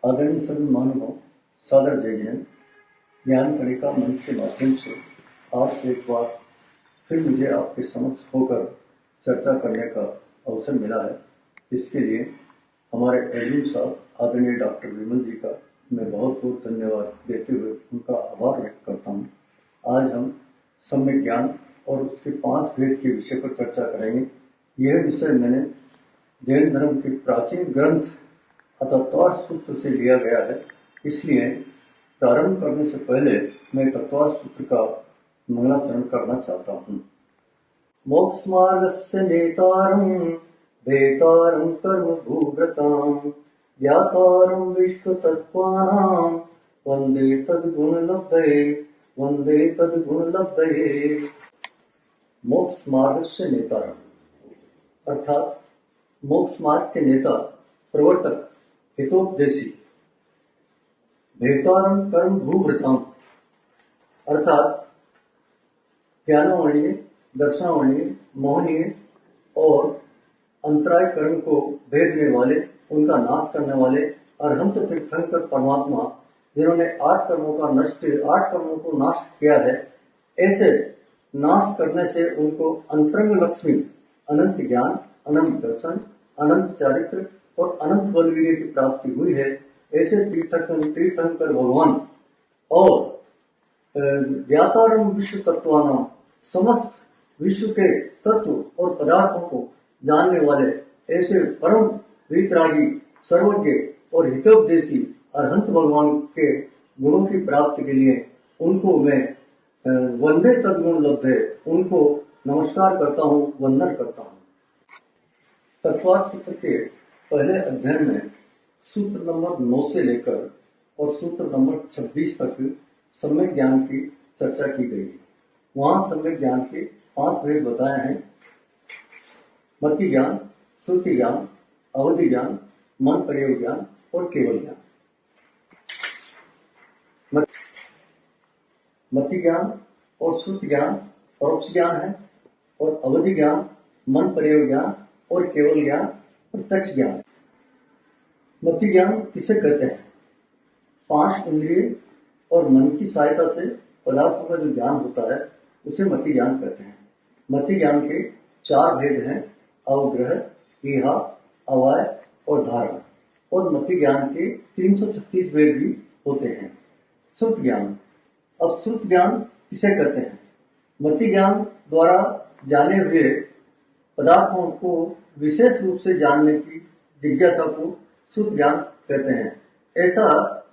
आदरणीय सभी मानवों, सादर जय जैन। ज्ञान कणिका मंच के माध्यम से आज एक बार फिर मुझे आपके समक्ष होकर चर्चा करने का अवसर मिला है। इसके लिए हमारे एडमिन साहब आदरणीय डॉक्टर विमल जी का मैं बहुत बहुत धन्यवाद देते हुए उनका आभार व्यक्त करता हूँ। आज हम सम्यक ज्ञान और उसके 5 भेद के विषय पर चर्चा करेंगे। यह विषय मैंने जैन धर्म के प्राचीन ग्रंथ अथवा तत्वार्थ सूत्र से लिया गया है। इसलिए प्रारंभ करने से पहले मैं तत्वार्थ सूत्र का मंगलाचरण करना चाहता हूँ। मोक्ष मार्गस्य नेतारं भेतारं कर्म भूव्रतां ज्ञातारं विश्वतत्त्वानां वन्दे तद्गुणलब्धये। मोक्ष मार्गस्य नेतारं अर्थात मोक्ष मार्ग के नेता, प्रवर्तक, हितोपदेशी। भेतारं कर्म भूव्रतां अर्थात ज्ञानवर्णीय, दर्शनावर्णीय, मोहनीय और अंतराय कर्म को भेदने वाले, उनका नाश करने वाले अरहंत तीर्थंकर परमात्मा, जिन्होंने 8 कर्मों को नाश किया है। ऐसे नाश करने से उनको अंतरंग लक्ष्मी, अनंत ज्ञान, अनंत दर्शन, अनंत चारित्र और अनंत बलवीर्य की प्राप्ति हुई है। ऐसे तीर्थंकर भगवान और ज्ञातारं विश्व तत्वानां समस्त विश्व के तत्व और पदार्थों को जानने वाले ऐसे परम वीतरागी, सर्वज्ञ और हितोपदेशी अरहंत भगवान के गुणों की प्राप्ति के लिए उनको मैं वंदे तद्गुण लब्धे, उनको नमस्कार करता हूँ, वंदन करता हूँ। तत्वार्थ सूत्र के पहले अध्ययन में सूत्र नंबर 9 से लेकर और सूत्र नंबर 26 तक सम्यक ज्ञान की चर्चा की गई है। वहां सम्यक ज्ञान के 5 भेद बताए हैं: मति ज्ञान, श्रुति ज्ञान, अवधि ज्ञान, मन प्रयोग ज्ञान और केवल ज्ञान। मति ज्ञान और श्रुति ज्ञान परोक्ष ज्ञान है और अवधि ज्ञान, मन प्रयोग ज्ञान और केवल ज्ञान प्रत्यक्ष ज्ञान। मति ज्ञान किसे कहते हैं? 5 इंद्रिय और मन की सहायता से पदार्थों का जो ज्ञान होता है उसे मति ज्ञान कहते हैं। मति ज्ञान के 4 भेद हैं: अवग्रह, ईहा, अवाय और धारणा। और मति ज्ञान के 336 भेद भी होते हैं। श्रुत ज्ञान। अब श्रुत ज्ञान किसे कहते हैं? मति ज्ञान द्वारा जाने हुए पदार्थों को विशेष रूप से जानने की जिज्ञासा को श्रुत ज्ञान कहते हैं। ऐसा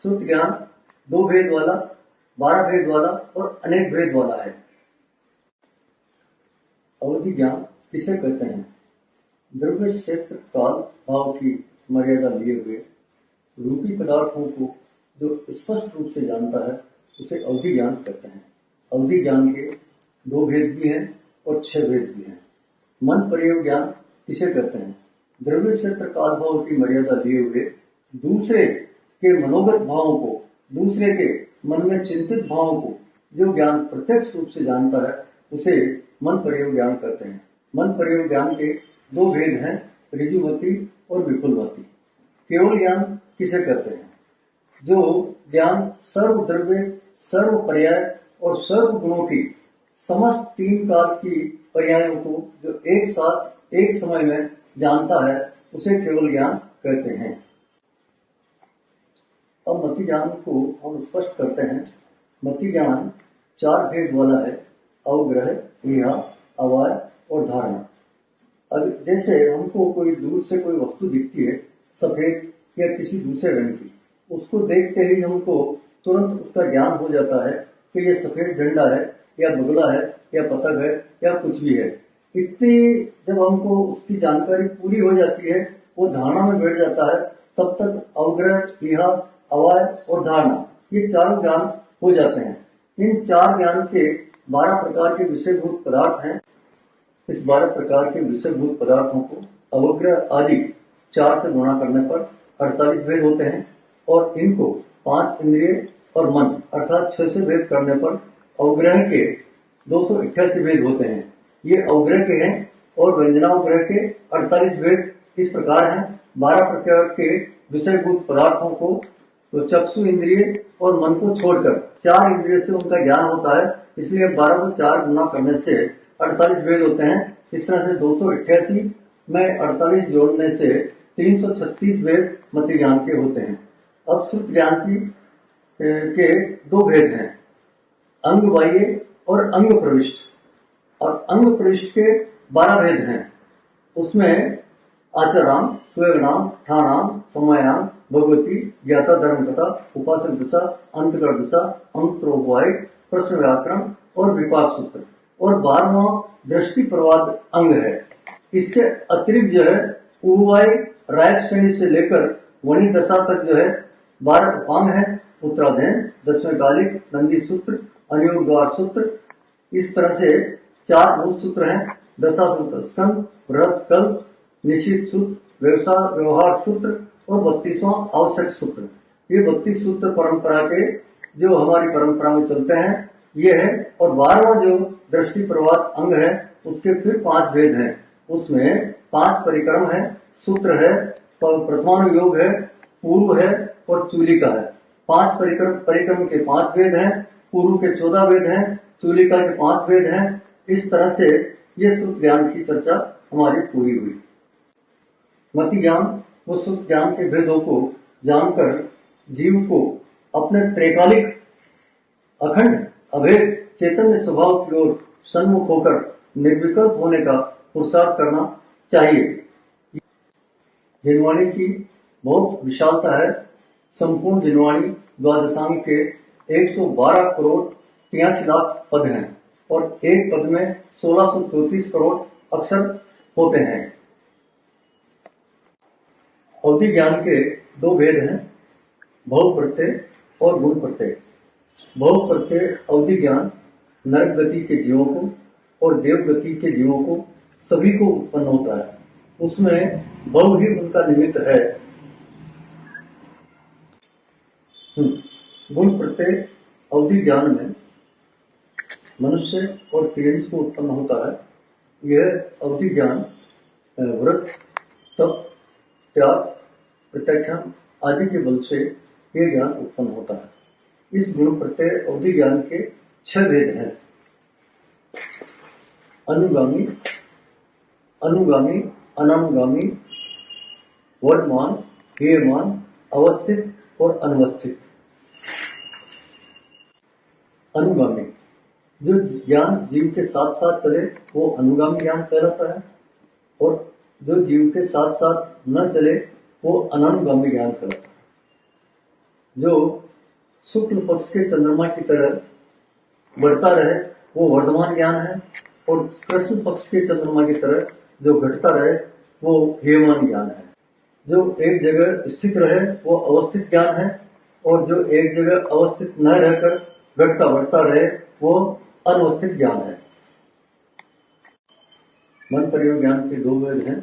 श्रुत ज्ञान 2 भेद वाला, 12 भेद वाला और अनेक भेद वाला है। अवधि ज्ञान किसे कहते हैं? द्रव्य, क्षेत्र, काल, भाव की मर्यादा लिए हुए रूपी पदार्थों को जो स्पष्ट रूप से जानता है उसे अवधि ज्ञान कहते हैं। अवधि ज्ञान के 2 भेद भी हैं और 6 भेद भी हैं। मन प्रयोग ज्ञान किसे कहते हैं? द्रव्य, क्षेत्र, काल, भाव की मर्यादा लिए हुए दूसरे के मनोगत भावों को, दूसरे के मन में चिंतित भावों को जो ज्ञान प्रत्यक्ष रूप से जानता है उसे मन प्रयोग ज्ञान कहते हैं। मन प्रयोग ज्ञान के 2 भेद हैं: ऋजुमति और विपुलमति। केवल ज्ञान किसे कहते हैं? जो ज्ञान सर्व द्रव्य, सर्व पर्याय और सर्व गुणों की समस्त 3 काल की पर्यायों को जो एक साथ एक समय में जानता है उसे केवल ज्ञान कहते हैं। अब मति ज्ञान को हम स्पष्ट करते हैं। मति ज्ञान 4 भेद वाला है: अवग्रह, ईहा, अवाय और धारणा। अब जैसे हमको कोई दूर से कोई वस्तु दिखती है, सफेद या किसी दूसरे रंग की, उसको देखते ही हमको तुरंत उसका ज्ञान हो जाता है कि ये सफेद झंडा है या बगुला है या पतंग है या कुछ भी है। इतनी जब हमको उसकी जानकारी पूरी हो जाती है, वो धारणा में बैठ जाता है, तब तक अवग्रह, ईहा, अवाय और धारणा ये 4 ज्ञान हो जाते हैं। इन 4 ज्ञान के 12 प्रकार के विषयभूत पदार्थ हैं। इस 12 प्रकार के विषयभूत पदार्थों को अवग्रह आदि 4 से गुणा करने पर 48 भेद होते हैं और इनको 5 इंद्रिय और मन अर्थात 6 से भेद करने पर अवग्रह के 288 भेद होते हैं। ये अवग्रह के हैं और व्यंजनावग्रह के 48 भेद इस प्रकार हैं। 12 प्रकार के विषयभूत पदार्थों को तो चक्षु इंद्रिय और मन को छोड़कर 4 इंद्रियों से उनका ज्ञान होता है, इसलिए 12 को 4 गुना करने से 48 वेद होते हैं। इस तरह से 288 में 48 जोड़ने से 336 वेद मति ज्ञान के होते हैं। अब श्रुत ज्ञान के 2 भेद हैं, अंग बाह्य और अंग प्रविष्ट। और अंग प्रविष्ट के 12 भेद हैं। उसमें आचराम, स्वयगणाम, ठाणाम, समयाम, भगवती, ज्ञाता धर्म कथा, उपासक दशा, अंतकर दशा, अंतरोपाय, प्रश्न व्याकरण और विपाक सूत्र, और 12वां दृष्टि प्रवाद अंग है। इसके अतिरिक्त जो है उवाय रायप श्रेणी से लेकर वणी दशा तक जो है 12 उपांग है, उत्तराधयन, 10वें कालिक, नंदी सूत्र, अनियोग द्वार सूत्र। इस तरह से 4 मूल सूत्र हैं, दशा सूत्र स्कंद, व्रत, कल्प, निश्चित सूत्र, व्यवसाय व्यवहार सूत्र और 32वां आवश्यक सूत्र। ये 32 सूत्र परंपरा के जो हमारी परंपरा में चलते हैं ये है। और 12वां जो दृष्टि प्रवाद अंग है उसके फिर 5 भेद हैं। उसमें 5 परिक्रम है, सूत्र है, प्रथमानुयोग है, पूर्व है और चूलिका है। 5 परिक्रम के 5 वेद हैं, पूर्व के 14 वेद हैं, चूलिका के 5 वेद हैं। इस तरह से ये श्रुत ज्ञान की चर्चा हमारी पूरी हुई। मति ज्ञान व श्रुत ज्ञान के भेदों को जानकर जीव को अपने त्रैकालिक अखंड अभेद चैतन्य स्वभाव की ओर सन्मुख होकर निर्विकल्प होने का पुरुषार्थ करना चाहिए। जिनवाणी की बहुत विशालता है। संपूर्ण जिनवाणी द्वादशांग के 112 करोड़ 83 लाख पद हैं और एक पद में 1634 करोड़ अक्षर होते हैं। अवधि ज्ञान के 2 भेद हैं, भव प्रत्यय और गुण प्रत्यय। भव प्रत्यय अवधि ज्ञान नरक गति के जीवों को और देव गति के जीवों को सभी को उत्पन्न होता है। उसमें भव ही उनका निमित्त है। गुण प्रत्यय अवधि ज्ञान में मनुष्य और तिर्यंच को उत्पन्न होता है। यह अवधि ज्ञान व्रत, तप, त्याग, प्रत्याख्यान आदि के बल से यह ज्ञान उत्पन्न होता है। इस गुण प्रत्यय अवधि ज्ञान के 6 भेद हैं, अनुगामी, अनुगामी, अनानुगामी, वर्तमान, हेयमान, अवस्थित और अनवस्थित। अनुगामी जो ज्ञान जीव के साथ साथ चले वो अनुगामी ज्ञान कहलाता है, और जो जीव के साथ साथ न चले वो अनानुगामी ज्ञान कहलाता है। जो शुक्ल पक्ष के चंद्रमा की तरह बढ़ता रहे वो वर्धमान ज्ञान है, और कृष्ण पक्ष के चंद्रमा की तरह जो घटता रहे वो हेयमान ज्ञान है। जो एक जगह स्थित रहे वो अवस्थित ज्ञान है, और जो एक जगह अवस्थित न रहकर घटता बढ़ता रहे वो अनवस्थित ज्ञान है। मन प्रयोग ज्ञान के 2 वेद हैं,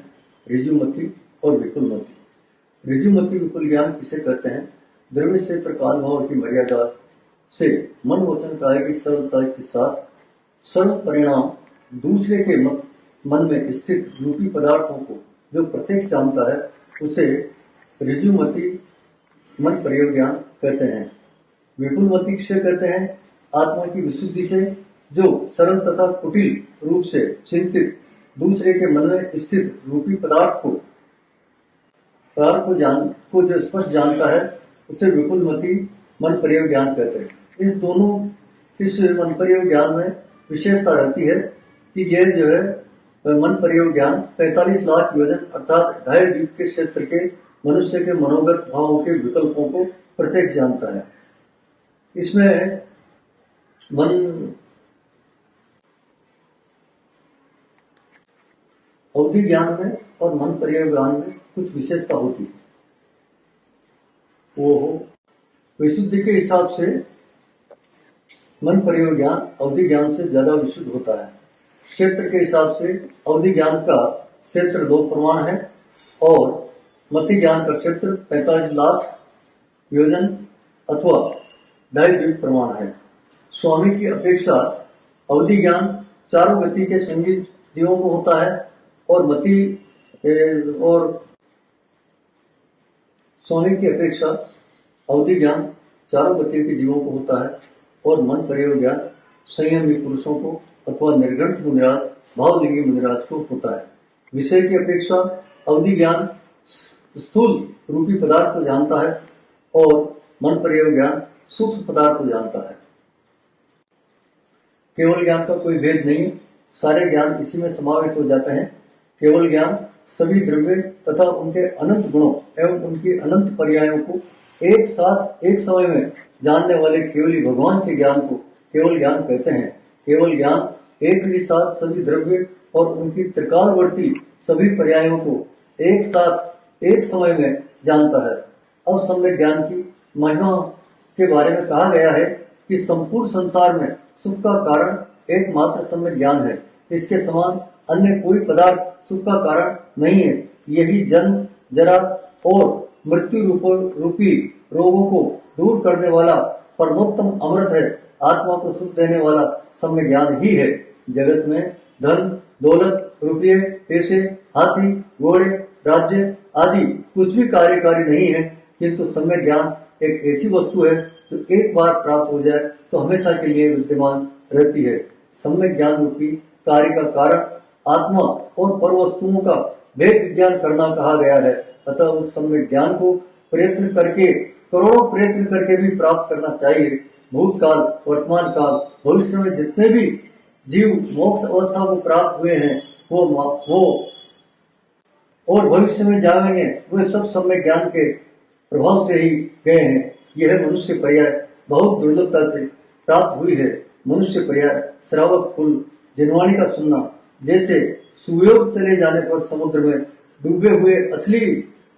ऋजुमति और विपुलमति। ऋजुमति विपुल ज्ञान किसे कहते हैं? द्रव्य से काल भाव की मर्यादा से मन वचन काय की सरलता के साथ सरल परिणाम दूसरे के मन में स्थित रूपी पदार्थों को जो प्रत्यक्ष जानता है उसे ऋजुमति मन प्रयोग ज्ञान कहते हैं। विपुलमति किसे कहते हैं? आत्मा की विशुद्धि से जो सरल तथा कुटिल रूप से चिंतित दूसरे के मन में स्थित रूपी पदार्थ को जो स्पष्ट जानता है उसे विपुलमति मन प्रयोग ज्ञान कहते हैं। इस मन प्रयोग ज्ञान में विशेषता रहती है कि यह जो है मन प्रयोग ज्ञान 45 लाख योजन अर्थात 2.5 द्वीप के क्षेत्र के मनुष्य के मनोगत भावों के विकल्पों को प्रत्यक्ष जानता है। इसमें मन अवधि ज्ञान में और मन प्रयोग ज्ञान में कुछ विशेषता होती है। वो विशुद्धि के हिसाब से मन प्रयोग ज्ञान अवधि ज्ञान से ज्यादा विशुद्ध होता है। क्षेत्र के हिसाब से अवधि ज्ञान का क्षेत्र 2 प्रमाण है और मति ज्ञान का क्षेत्र 45 लाख योजन अथवा 2.5 द्वीप प्रमाण है। स्वामी की अपेक्षा अवधि ज्ञान चारों गति के संगीत जीवों को होता है और मति और स्वामी की अपेक्षा अवधि ज्ञान चारों गति के जीवों को होता है और मन प्रयोग ज्ञान संयमी पुरुषों को अथवा निर्ग्रंथ मुनिराज भावलिंगी मुनिराज को होता है। विषय की अपेक्षा अवधि ज्ञान स्थूल रूपी पदार्थ को जानता है और मन प्रयोग ज्ञान सूक्ष्म पदार्थ को जानता है। केवल ज्ञान का कोई भेद नहीं, सारे ज्ञान इसी में समावेश हो जाते हैं। केवल ज्ञान सभी द्रव्य तथा उनके अनंत गुणों एवं उनकी अनंत पर्यायों को एक साथ एक समय में जानने वाले केवली भगवान के ज्ञान को केवल ज्ञान कहते हैं। केवल ज्ञान एक ही साथ सभी द्रव्य और उनकी त्रिकालवर्ती सभी पर्यायों को एक साथ एक समय में जानता है। अब सम्यक ज्ञान की महिमा के बारे में कहा गया है कि संपूर्ण संसार में सुख का कारण एकमात्र सम्यक ज्ञान है। इसके समान अन्य कोई पदार्थ सुख का कारण नहीं है। यही जन्म जरा और मृत्यु रूपी रोगों को दूर करने वाला परमोत्तम अमृत है। आत्मा को सुख देने वाला सम्यक ज्ञान ही है। जगत में धन दौलत रुपये पैसे हाथी घोड़े राज्य आदि कुछ भी कार्यकारी नहीं है, किंतु सम्यक ज्ञान एक ऐसी वस्तु है जो एक बार प्राप्त हो जाए तो हमेशा के लिए विद्यमान रहती है। सम्यक ज्ञान रूपी कार्य का कारण आत्मा और पर वस्तुओं का भेद विज्ञान करना कहा गया है। अतः उस सम्यक ज्ञान को प्रयत्न करके करोड़ों प्रयत्न करके भी प्राप्त करना चाहिए। भूतकाल वर्तमान काल भविष्य में जितने भी जीव मोक्ष अवस्था को प्राप्त हुए हैं वो और भविष्य में जाएंगे वे सब सम्यक ज्ञान के प्रभाव से ही गए हैं। यह मनुष्य पर्याय बहुत दुर्लभता से प्राप्त हुई है। मनुष्य पर्याय श्रावक कुल जिनवाणी का सुनना जैसे सुयोग चले जाने पर समुद्र में डूबे हुए असली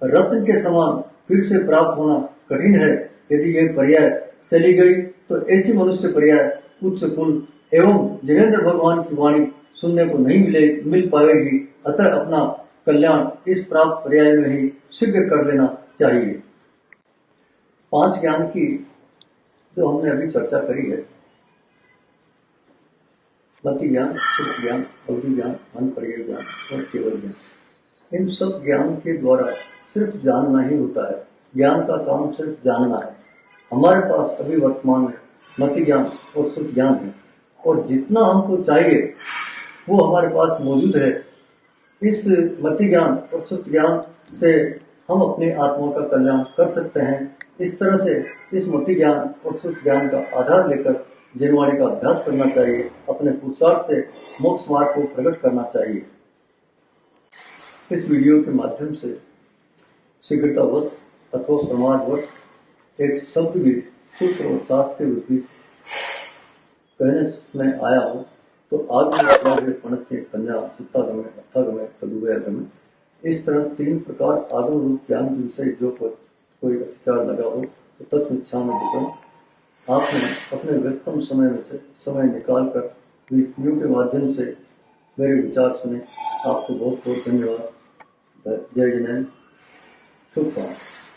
रत्न के समान फिर से प्राप्त होना कठिन है। यदि यह पर्याय चली गई तो ऐसी मनुष्य पर्याय उच्च कुल एवं जिनेन्द्र भगवान की वाणी सुनने को नहीं मिल पाएगी। अतः अपना कल्याण इस प्राप्त पर्याय में ही शीघ्र कर लेना चाहिए। 5 ज्ञान की जो हमने अभी चर्चा करी है, मति ज्ञान, सुख ज्ञान, अवधि ज्ञान, मन प्रयोग ज्ञान और केवल ज्ञान, इन सब ज्ञान के द्वारा सिर्फ जानना ही होता है। ज्ञान का काम सिर्फ जानना है। हमारे पास अभी वर्तमान में मति ज्ञान और सुख ज्ञान है और जितना हमको चाहिए वो हमारे पास मौजूद है। इस मति ज्ञान और सुख ज्ञान से हम अपनी आत्मा का कल्याण कर सकते हैं। इस तरह से इस मति ज्ञान और सुख ज्ञान का आधार लेकर जिनवाणी का अभ्यास करना चाहिए। अपने पुरुषार्थ से मोक्ष मार्ग को प्रकट करना चाहिए। इस वीडियो के माध्यम से शीघ्रतावश अथवा प्रमादवश एक शब्द भी सूत्र और शास्त्र के विपरीत कहने में आया हो तो आत्म पणक तन्या सुत्तागमे अर्थागमे तदुभयागमे, इस तरह 3 प्रकार आगम रूप ज्ञान के विषय जो पर कोई अत्याचार लगा हो तो तस्मिच्छा में विचम आपने अपने व्यस्तम समय में से समय निकालकर वीडियो के माध्यम से मेरे विचार सुने। आपको बहुत बहुत धन्यवाद। जय जिनेन्द्र, शुभकामनाएं।